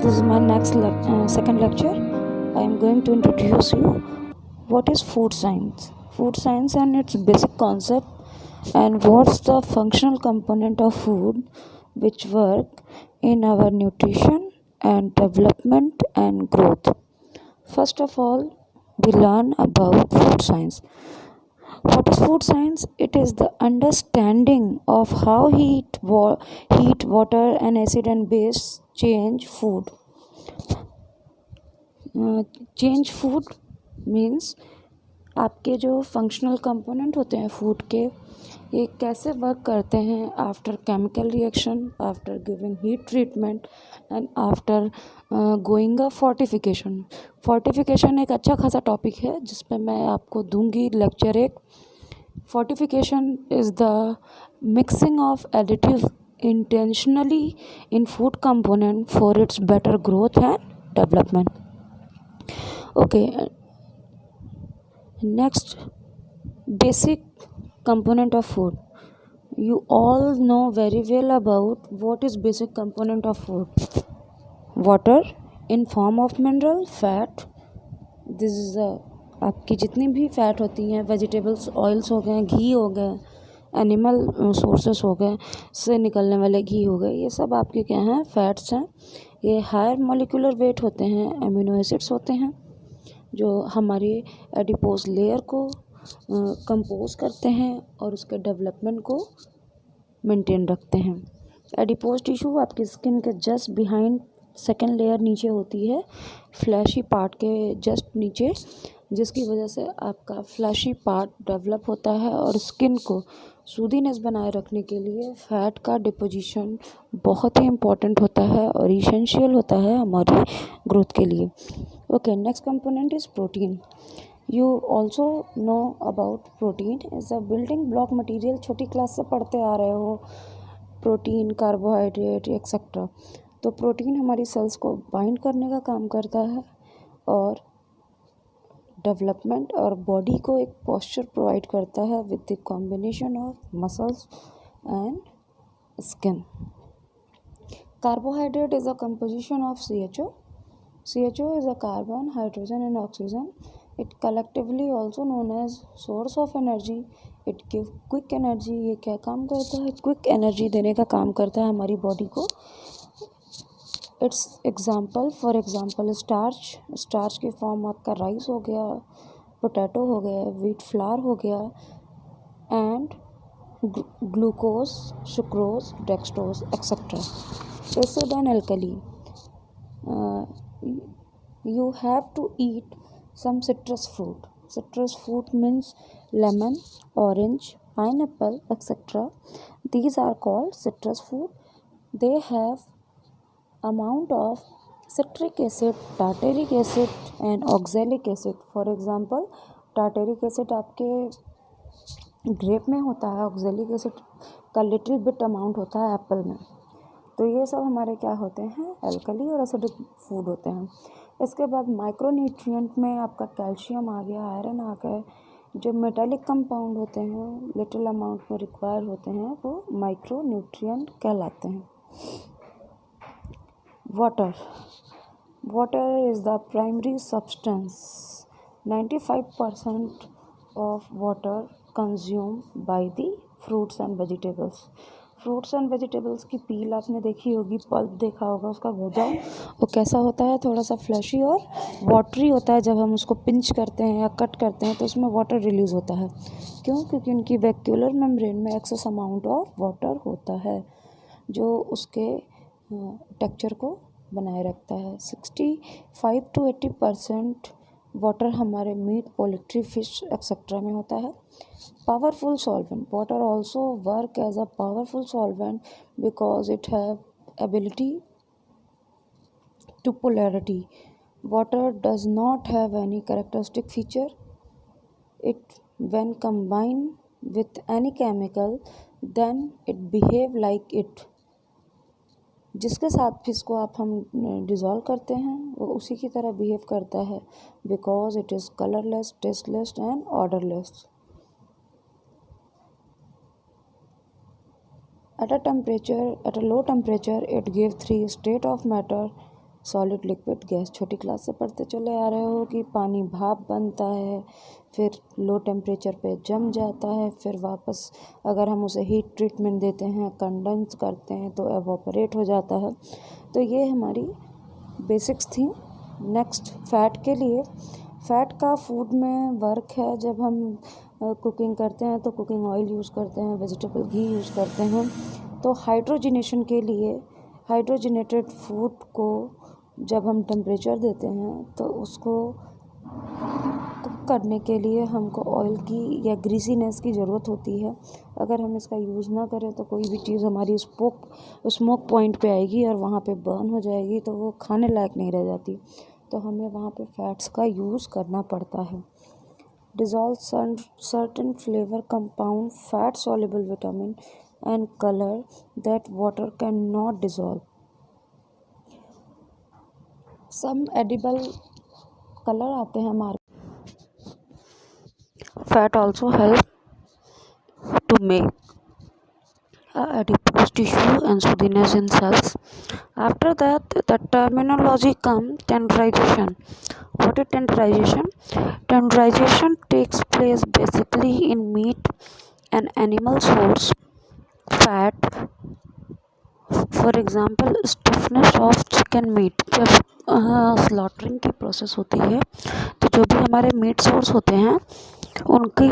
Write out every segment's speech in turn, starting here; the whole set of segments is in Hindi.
This is my second lecture. I am going to introduce you what is food science. Food science and its basic concept, and what's the functional component of food which work in our nutrition and development and growth. First of all, we learn about food science. What is food science? It is the understanding of how heat, water, and acid and base change food. Change food means आपके जो फंक्शनल कंपोनेंट होते हैं फूड के, ये कैसे वर्क करते हैं after chemical reaction, after giving heat treatment and after going a fortification. Fortification एक अच्छा खासा टॉपिक है जिस पे मैं आपको दूंगी लेक्चर एक. Fortification is the mixing of additive intentionally in food component for its better growth and development. Okay, next, basic component of food. You all know very well about what is basic component of food. Water in form of mineral, fat. This is आपकी जितनी भी फैट होती हैं, वेजिटेबल्स, ऑयल्स हो गए, घी हो गए, एनिमल सोर्सेस हो गए, से निकलने वाले घी हो गए, ये सब आपके क्या हैं? फैट्स हैं. ये हायर मोलिकुलर वेट होते हैं, अमीनो एसिड्स होते हैं जो हमारी एडिपोज लेयर को कंपोज करते हैं और उसके डेवलपमेंट को मेंटेन रखते हैं. एडिपोज टिश्यू आपकी स्किन के जस्ट बिहाइंड सेकेंड लेयर नीचे होती है, फ्लैशी पार्ट के जस्ट नीचे, जिसकी वजह से आपका फ्लैशी पार्ट डेवलप होता है और स्किन को सूदीनेस बनाए रखने के लिए फैट का डिपोजिशन बहुत ही इम्पॉर्टेंट होता है और इसेंशियल होता है हमारी ग्रोथ के लिए. Okay, next component is protein. You also know about protein is a building block material. छोटी क्लास से पढ़ते आ रहे हो प्रोटीन, कार्बोहाइड्रेट एक्सेट्रा. तो प्रोटीन हमारी सेल्स को बाइंड करने का काम करता है और डेवलपमेंट और बॉडी को एक पोस्चर प्रोवाइड करता है with the combination of muscles and skin. Carbohydrate is a composition of CHO. CHO is a carbon, hydrogen and oxygen. It collectively also known as source of energy. It give quick energy. ये क्या काम करता है? क्विक एनर्जी देने का काम करता है हमारी बॉडी को. It's example, for example starch की फॉर्म आपका राइस हो गया, पोटैटो हो गया, व्हीट फ्लावर हो गया, and glucose, sucrose, dextrose etcetera. Acid and alkali. You have to eat some citrus fruit. Citrus fruit means lemon, orange, pineapple, etc. These are called citrus fruit. They have amount of citric acid, tartaric acid and oxalic acid. For example, tartaric acid आपके ग्रेप में होता है, oxalic acid का लिटिल बिट अमाउंट होता है एप्पल में. तो ये सब हमारे क्या होते हैं? एल्कली और एसिडिक फूड होते हैं. इसके बाद माइक्रोन्यूट्रिएंट में आपका कैल्शियम आ गया, आयरन आ गए. जो मेटालिक कंपाउंड होते हैं, लिटिल अमाउंट में रिक्वायर होते हैं, वो माइक्रोन्यूट्रिएंट कहलाते हैं. Water is the primary substance. 95% of water consume by the fruits and vegetables. Fruits and vegetables की पील आपने देखी होगी, पल्प देखा होगा उसका गूदा. वो कैसा होता है? थोड़ा सा फ्लैशी और वाटरी होता है. जब हम उसको पिंच करते हैं या कट करते हैं तो उसमें वाटर रिलीज़ होता है. क्यों? क्योंकि उनकी वैक्यूलर मेम्ब्रेन में एक्सेस अमाउंट ऑफ वाटर होता है जो उसके टेक्सचर को बनाए रखता है. 65 to 80% वाटर हमारे मीट, पोल्ट्री, फिश एक्सेट्रा में होता है. Powerful solvent. Water also work as a powerful solvent because it have ability to polarity. Water does not have any characteristic feature. It when combined with any chemical, then it behave like it. जिसके साथ भी इसको हम डिज़ोल्व करते हैं वो उसी की तरह बिहेव करता है, because it is colourless, tasteless and odourless. At a low temperature, it gives 3 state of matter solid, liquid, gas. छोटी क्लास से पढ़ते चले आ रहे हो कि पानी भाप बनता है, फिर लो टेम्परेचर पे जम जाता है, फिर वापस अगर हम उसे हीट ट्रीटमेंट देते हैं, कंडेंस करते हैं तो एवोपरेट हो जाता है। तो ये हमारी बेसिक्स थी। नेक्स्ट फैट के लिए, फैट का फूड में वर्क है। जब हम कुकिंग करते हैं तो कुकिंग ऑयल यूज़ करते हैं, वेजिटेबल घी यूज़ करते हैं। तो हाइड्रोजिनेशन के लिए, हाइड्रोजिनेटेड फूड को जब हम टेम्परेचर देते हैं तो उसको कुक करने के लिए हमको ऑयल की या ग्रीसीनेस की ज़रूरत होती है। अगर हम इसका यूज़ ना करें तो कोई भी चीज़ हमारी स्मोक पॉइंट पे आएगी और वहाँ पे बर्न हो जाएगी, तो वो खाने लायक नहीं रह जाती। तो हमें वहाँ पे फैट्स का यूज़ करना पड़ता है। Dissolve certain flavor compound, fat soluble vitamin and color that water cannot dissolve. Some edible color आते हैं market. Fat also help to make adipose tissue and soothiness in cells. After that, the terminology comes tenderization. What is tenderization? Tenderization takes place basically in meat and animal source fat. For example stiffness of chicken meet. जब स्लॉटरिंग की प्रोसेस होती है तो जो भी हमारे मीट सोर्स होते हैं उनकी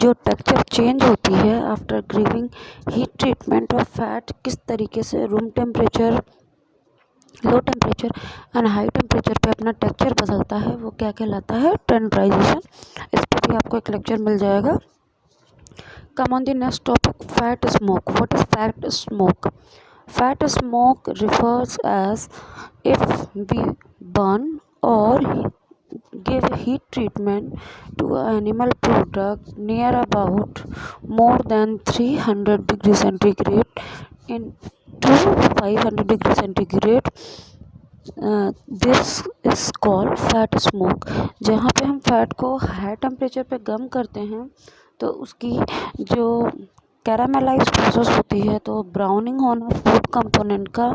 जो टेक्सचर चेंज होती है after giving heat treatment of fat, किस तरीके से room temperature, low temperature and high temperature पे अपना टेक्सचर बदलता है, वो क्या कहलाता है? टेंडराइजेशन। इस पर भी आपको एक लेक्चर मिल जाएगा। Come on the next topic, fat smoke. What is fat smoke? Fat smoke refers as if we burn or give heat treatment to an animal product near about more than 300 degrees centigrade into 500 degrees centigrade. This is called fat smoke. जहाँ पे हम फैट को हाई टेम्परेचर पे गर्म करते हैं तो उसकी जो कैरामेलाइज प्रोसेस होती है, तो ब्राउनिंग होना फूड कंपोनेंट का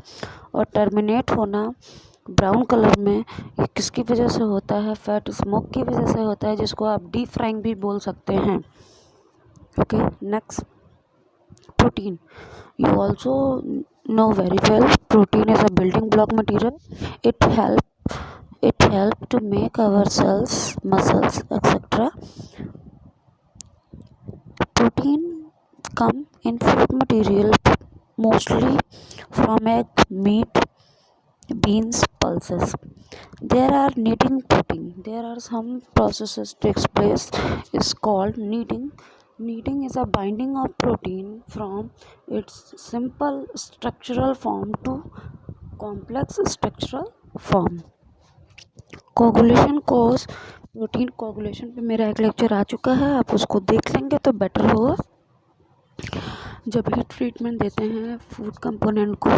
और टर्मिनेट होना ब्राउन कलर में, ये किसकी वजह से होता है? फैट स्मोक की वजह से होता है, जिसको आप डीप फ्राइंग भी बोल सकते हैं। Okay, next, protein. You also know very well protein is a building block material. It help to make our cells, muscles, etc. Protein come in food material mostly from egg, meat, beans, pulses. There are kneading protein. There are some processes takes place is called kneading. Kneading is a binding of protein from its simple structural form to complex structural form. Coagulation cause, protein coagulation पे मेरा एक लेक्चर आ चुका है, आप उसको देख लेंगे तो बेटर होगा। जब हीट ट्रीटमेंट देते हैं फूड कंपोनेंट को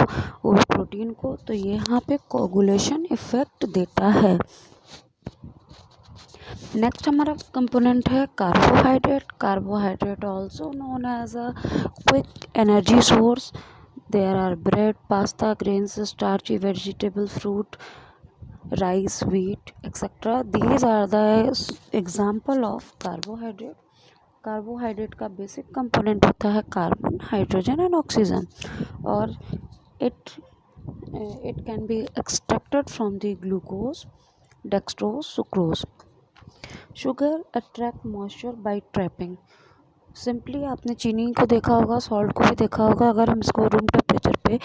और प्रोटीन को, तो ये यहाँ पे कोगुलेशन इफेक्ट देता है। नेक्स्ट हमारा कंपोनेंट है carbohydrate. Carbohydrate also known as a quick energy source. There are bread, pasta, grains, starchy, vegetable, fruit, rice, wheat, etc. These are the example of carbohydrate. कार्बोहाइड्रेट का बेसिक कंपोनेंट होता है कार्बन, हाइड्रोजन एंड ऑक्सीजन, और it can be extracted from the glucose, dextrose, sucrose. Sugar attract moisture by trapping. Simply आपने चीनी को देखा होगा, सॉल्ट को भी देखा होगा। अगर हम इसको रूम टेम्परेचर पे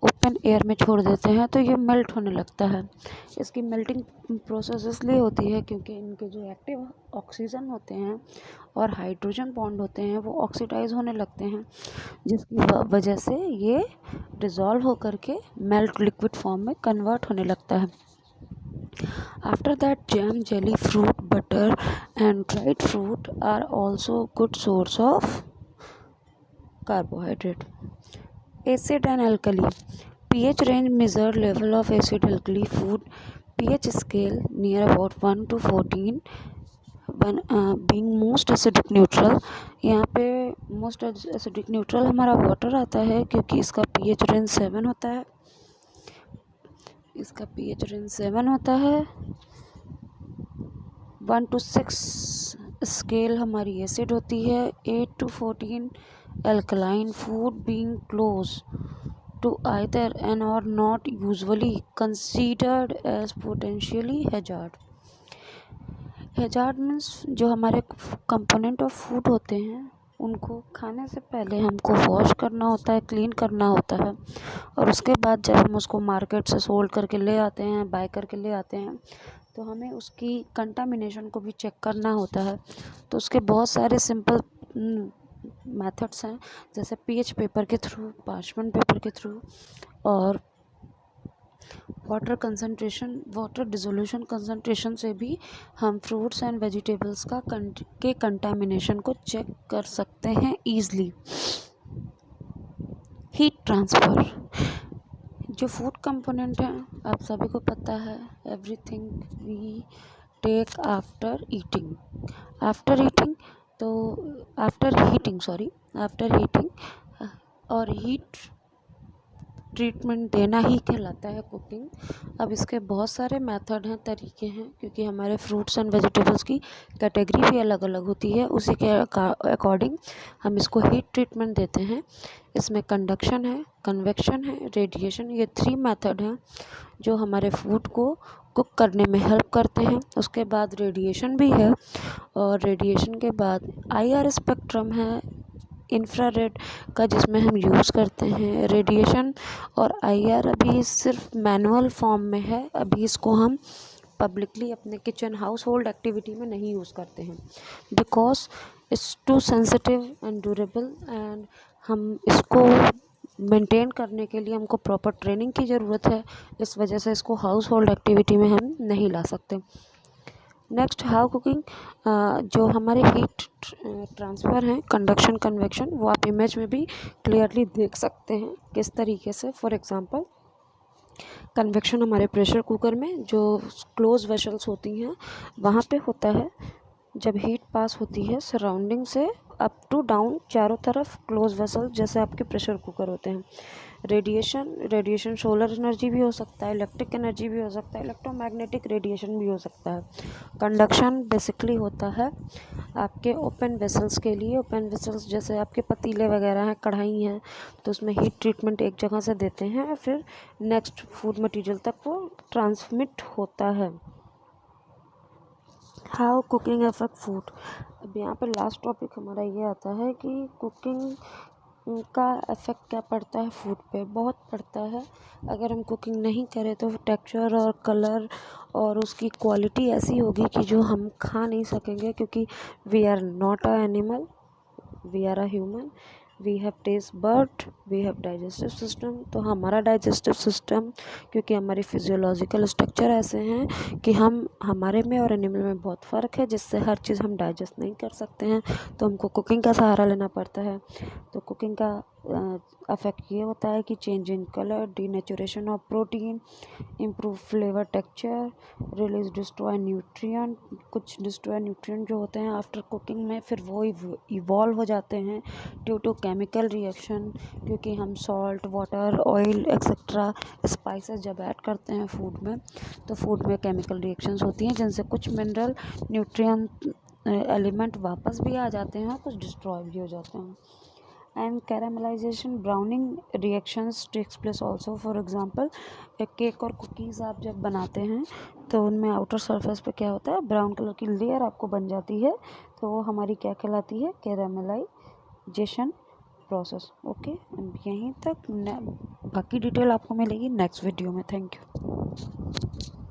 ओपन एयर में छोड़ देते हैं तो ये मेल्ट होने लगता है। इसकी मेल्टिंग प्रोसेस इसलिए होती है क्योंकि इनके जो एक्टिव ऑक्सीजन होते हैं और हाइड्रोजन बॉन्ड होते हैं वो ऑक्सीडाइज होने लगते हैं, जिसकी वजह से ये डिज़ोल्व होकर के मेल्ट लिक्विड फॉर्म में कन्वर्ट होने लगता है। After that, jam, jelly, fruit, butter and dried fruit are also good source of carbohydrate. Acid and alkali. pH range measure level of acid alkali food. pH scale near about 1 to 14, being most acidic neutral. यहाँ पे most acidic neutral हमारा वाटर आता है क्योंकि इसका pH रेंज 7 होता है। इसका pH रेंज 7 होता है। 1 to 6 स्केल हमारी एसिड होती है। 8 to 14 alkaline food being close to either and or not usually considered as potentially hazard। Hazard means जो हमारे कंपोनेंट ऑफ फूड होते हैं उनको खाने से पहले हमको वॉश करना होता है, क्लीन करना होता है, और उसके बाद जब हम उसको मार्केट से सोल्ड करके ले आते हैं, बाय करके ले आते हैं, तो हमें उसकी कंटामिनेशन को भी चेक करना होता है। तो उसके बहुत सारे सिंपल मेथड्स हैं, जैसे पीएच पेपर के थ्रू, पार्चमेंट पेपर के थ्रू, और वाटर डिसोल्यूशन कंसंट्रेशन से भी हम फ्रूट्स एंड वेजिटेबल्स के कंटामिनेशन को चेक कर सकते हैं ईजली। हीट ट्रांसफ़र, जो फूड कंपोनेंट है आप सभी को पता है, everything we take after heating और हीट ट्रीटमेंट देना ही कहलाता है कुकिंग। अब इसके बहुत सारे मेथड हैं, तरीके हैं, क्योंकि हमारे फ्रूट्स एंड वेजिटेबल्स की कैटेगरी भी अलग अलग होती है, उसी के अकॉर्डिंग हम इसको हीट ट्रीटमेंट देते हैं। इसमें कंडक्शन है, कन्वेक्शन है, रेडिएशन, ये 3 मेथड हैं जो हमारे फूड को कुक करने में हेल्प करते हैं। उसके बाद रेडिएशन भी है, और रेडिएशन के बाद IR स्पेक्ट्रम है, इंफ्रारेड का, जिसमें हम यूज़ करते हैं। रेडिएशन और IR अभी सिर्फ मैनुअल फॉर्म में है, अभी इसको हम पब्लिकली अपने किचन हाउस होल्ड एक्टिविटी में नहीं यूज़ करते हैं, because it's too sensitive and durable, एंड हम इसको मेंटेन करने के लिए हमको प्रॉपर ट्रेनिंग की ज़रूरत है। इस वजह से इसको हाउस होल्ड एक्टिविटी में हम नहीं ला सकते। नेक्स्ट, हाउ कुकिंग, जो हमारे हीट ट्रांसफ़र हैं, कंडक्शन, कन्वेक्शन, वो आप इमेज में भी क्लियरली देख सकते हैं किस तरीके से। फॉर एग्जांपल, कन्वेक्शन हमारे प्रेशर कुकर में जो क्लोज वेसल्स होती हैं वहाँ पे होता है। जब हीट पास होती है सराउंडिंग से अप टू डाउन, चारों तरफ क्लोज वेसल जैसे आपके प्रेशर कुकर होते हैं। रेडिएशन सोलर एनर्जी भी हो सकता है, इलेक्ट्रिक एनर्जी भी हो सकता है, इलेक्ट्रोमैग्नेटिक रेडिएशन भी हो सकता है। कंडक्शन बेसिकली होता है आपके ओपन वेसल्स के लिए। ओपन वेसल्स जैसे आपके पतीले वगैरह हैं, कढ़ाई हैं, तो उसमें हीट ट्रीटमेंट एक जगह से देते हैं और फिर नेक्स्ट फूड मटेरियल तक वो ट्रांसमिट होता है। हाउ कुकिंग अफेक्ट फूड, अब यहाँ पर लास्ट टॉपिक हमारा ये आता है कि कुकिंग का इफ़ेक्ट क्या पड़ता है फूड पे। बहुत पड़ता है। अगर हम कुकिंग नहीं करें तो टेक्सचर और कलर और उसकी क्वालिटी ऐसी होगी कि जो हम खा नहीं सकेंगे, क्योंकि we are not a animal, we are a human, we have taste bud, we have digestive system. तो हमारा डाइजेस्टिव सिस्टम, क्योंकि हमारी फिजियोलॉजिकल स्ट्रक्चर ऐसे हैं कि हमारे में और एनिमल में बहुत फ़र्क है, जिससे हर चीज़ हम डाइजेस्ट नहीं कर सकते हैं, तो हमको कुकिंग का सहारा लेना पड़ता है। तो कुकिंग का अफेक्ट ये होता है कि change in colour, denaturation of protein, improve flavour, texture, release destroy nutrient. कुछ डिस्ट्रॉय न्यूट्रिएंट जो होते हैं आफ्टर कुकिंग में फिर वो इवॉल्व हो जाते हैं ड्यू टू केमिकल रिएक्शन, क्योंकि हम salt, water, oil etcetera spices जब ऐड करते हैं फूड में, तो फूड में केमिकल रिएक्शंस होती हैं जिनसे कुछ मिनरल न्यूट्रिएंट एलिमेंट वापस भी आ जाते हैं और कुछ डिस्ट्रॉय भी हो जाते हैं। And caramelization, browning reactions takes place also. For example, एक केक और कुकीज़ आप जब बनाते हैं तो उनमें आउटर सरफेस पे क्या होता है, ब्राउन कलर की लेयर आपको बन जाती है, तो वो हमारी क्या कहलाती है, कैरामलाइजेशन प्रोसेस। ओके, यहीं तक बाकी डिटेल आपको मिलेगी नेक्स्ट वीडियो में। Thank you.